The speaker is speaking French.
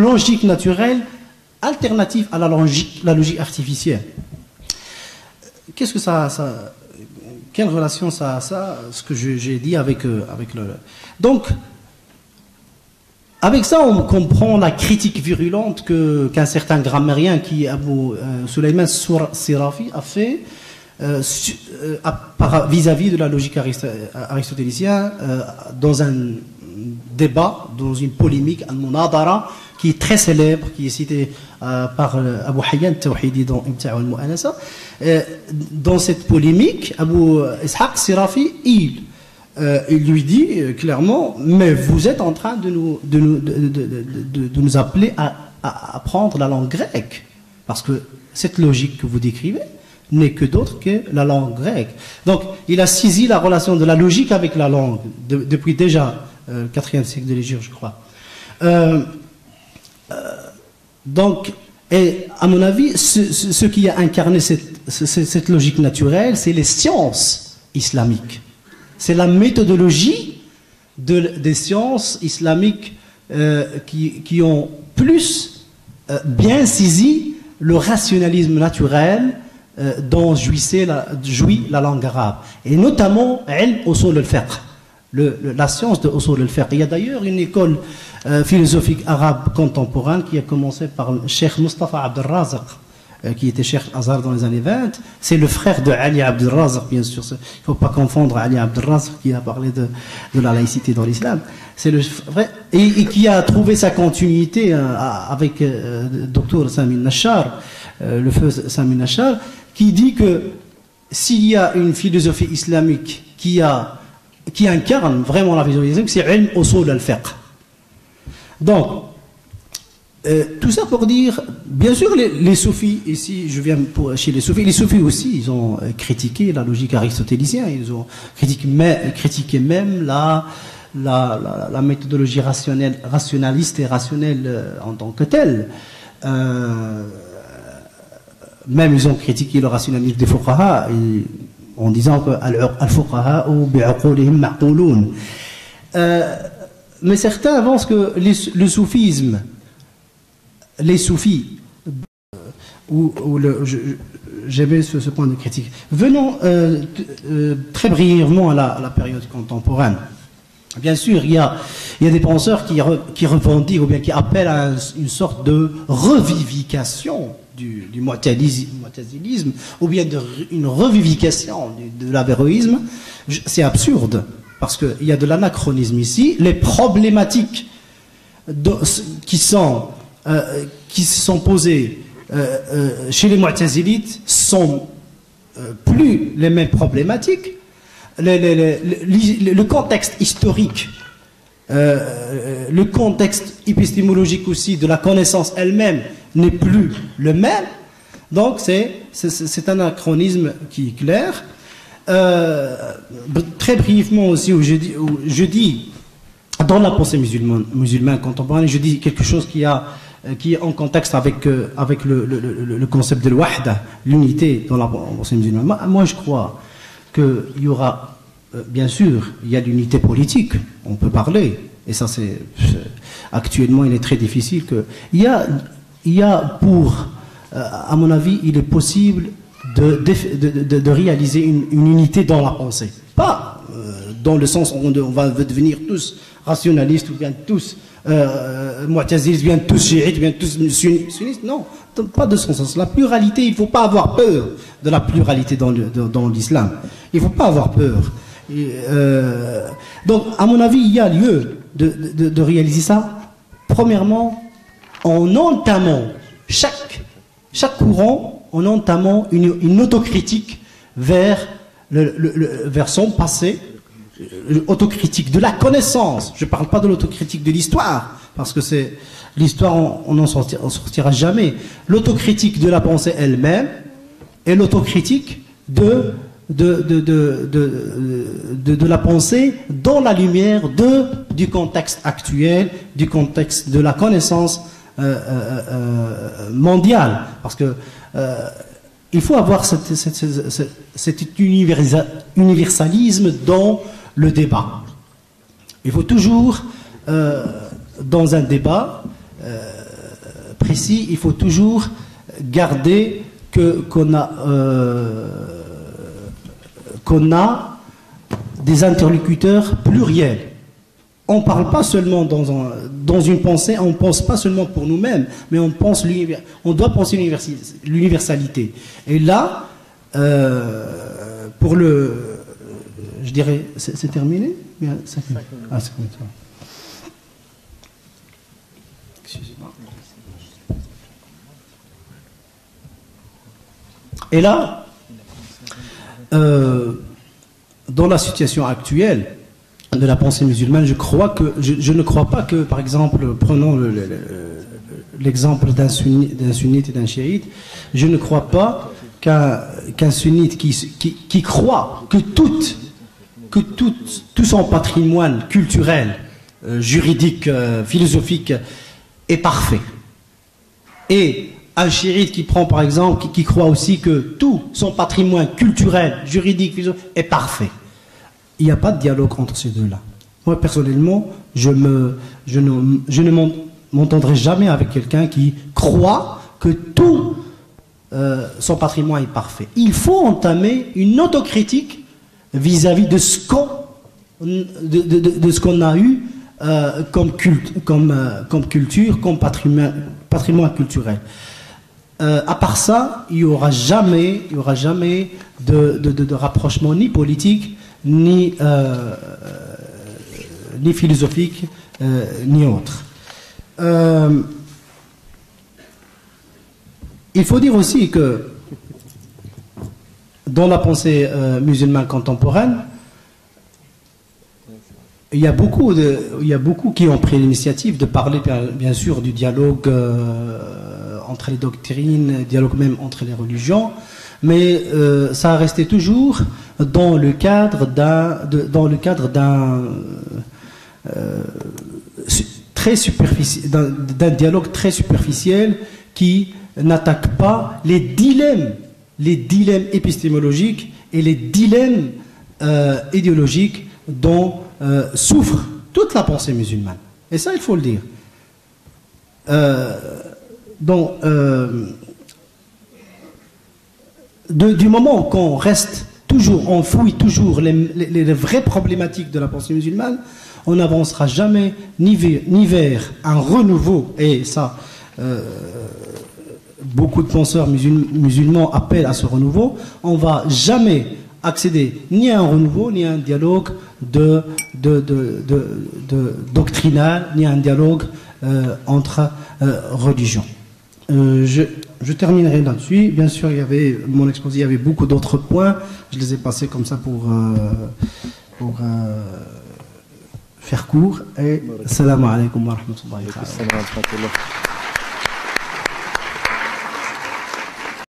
logique naturelle alternative à la logique artificielle. Qu'est-ce que quelle relation ça a, ce que j'ai dit avec le... Donc, avec ça, on comprend la critique virulente qu'un certain grammairien qui, Abou Sulayman Sirafi, a fait vis-à-vis de la logique aristotélicienne dans un débat, dans une polémique, un munadara, qui est très célèbre, qui est cité par Abu Hayyan Tawhidi dans Imta'u al-Mu'anasa. Dans cette polémique, Abu Ishaq Sirafi, il lui dit clairement, mais vous êtes en train de nous appeler à apprendre la langue grecque, parce que cette logique que vous décrivez n'est que d'autre que la langue grecque. Donc, il a saisi la relation de la logique avec la langue, depuis déjà le 4e siècle de l'Hégire, je crois. Donc, et à mon avis, ce qui a incarné cette logique naturelle, c'est les sciences islamiques. C'est la méthodologie des sciences islamiques qui ont plus bien saisi le rationalisme naturel dont jouit la langue arabe. Et notamment, ilm usul al-fiqh, la science de usul al-fiqh. Il y a d'ailleurs une école philosophique arabe contemporaine qui a commencé par le Cheikh Mustafa Abd al-Razaq, qui était Cheikh Azhar dans les années 20. C'est le frère de Ali Abd al-Razaq, bien sûr. Il ne faut pas confondre Ali Abd al-Razaq qui a parlé de la laïcité dans l'islam. C'est le vrai, et qui a trouvé sa continuité avec le docteur Sami Nachar, le feu Sami Nachar, qui dit que s'il y a une philosophie islamique qui incarne vraiment la philosophie islamique, c'est ilm usul al-fiqh. Donc, tout ça pour dire, bien sûr, les soufis, ici, je viens chez les soufis aussi, ils ont critiqué la logique aristotélicienne, ils ont critiqué même la méthodologie rationaliste et rationnelle en tant que telle. Même ils ont critiqué le rationalisme des fuqaha en disant que al-fuqaha ou bi'uqulihim ma'qulun. Mais certains avancent que le soufisme, les soufis, j'avais ce point de critique. Venons très brièvement à la période contemporaine. Bien sûr, il y a des penseurs qui revendiquent ou bien qui appellent à une sorte de revivification du mu'tazilisme ou bien une revivification de l'avéroïsme. C'est absurde parce qu'il y a de l'anachronisme ici. Les problématiques qui se sont posées chez les mu'tazilites sont plus les mêmes problématiques. Le contexte historique, le contexte épistémologique aussi de la connaissance elle-même n'est plus le même. Donc c'est un anachronisme qui est clair. Très brièvement aussi, je dis dans la pensée musulmane contemporaine, je dis quelque chose qui est en contexte avec le concept de l'wahda, l'unité dans la pensée musulmane. Moi je crois qu'il y aura, bien sûr, il y a l'unité politique, on peut parler, et ça c'est, actuellement il est très difficile que, il y a pour, à mon avis, il est possible de réaliser une unité dans la pensée. Pas dans le sens où on va devenir tous rationalistes, ou bien tous mu'tazilistes, bien tous chiites, bien tous sunnistes, non, pas de ce sens. La pluralité, il ne faut pas avoir peur de la pluralité dans l'islam. Il ne faut pas avoir peur. Donc, à mon avis, il y a lieu de réaliser ça. Premièrement, en entamant chaque courant, en entamant une autocritique vers son passé, autocritique de la connaissance. Je ne parle pas de l'autocritique de l'histoire, parce que c'est l'histoire, on n'en sortira jamais. L'autocritique de la pensée elle-même et l'autocritique de la pensée dans la lumière du contexte actuel, du contexte de la connaissance mondiale. Parce que il faut avoir cet universalisme dans le débat. Il faut toujours, dans un débat, ici, il faut toujours garder qu'on a des interlocuteurs pluriels. On ne parle pas seulement dans une pensée, on ne pense pas seulement pour nous-mêmes, mais on doit penser l'universalité. Et là, pour le... Je dirais, c'est terminé? Ah, c'est terminé. Excusez-moi. Et là, dans la situation actuelle de la pensée musulmane, je ne crois pas que, par exemple, prenons l'exemple d'un sunnite et d'un chiite, je ne crois pas qu'un sunnite qui croit que tout son patrimoine culturel, juridique, philosophique est parfait. Et un chiite qui prend par exemple, qui croit aussi que tout son patrimoine culturel, juridique, philosophique est parfait. Il n'y a pas de dialogue entre ces deux-là. Moi personnellement, je ne m'entendrai jamais avec quelqu'un qui croit que tout son patrimoine est parfait. Il faut entamer une autocritique vis-à-vis de ce qu'on a eu comme culture, comme patrimoine culturel. À part ça, il n'y aura jamais de rapprochement ni politique, ni philosophique, ni autre. Il faut dire aussi que dans la pensée musulmane contemporaine, il y a beaucoup qui ont pris l'initiative de parler, bien sûr, du dialogue entre les doctrines, dialogue même entre les religions, mais ça a resté toujours dans le cadre d'un dialogue très superficiel qui n'attaque pas les dilemmes épistémologiques et les dilemmes idéologiques dont souffre toute la pensée musulmane. Et ça, il faut le dire. Du moment qu'on reste toujours, on fouille toujours les vraies problématiques de la pensée musulmane, on n'avancera jamais ni vers un renouveau, et ça, beaucoup de penseurs musulmans appellent à ce renouveau. On ne va jamais accéder ni à un renouveau, ni à un dialogue doctrinal, ni à un dialogue entre religions. Je terminerai là-dessus. Bien sûr, mon exposé, il y avait beaucoup d'autres points. Je les ai passés comme ça pour faire court. Et salam alaikum wa rahmatullahi wa barakatuh.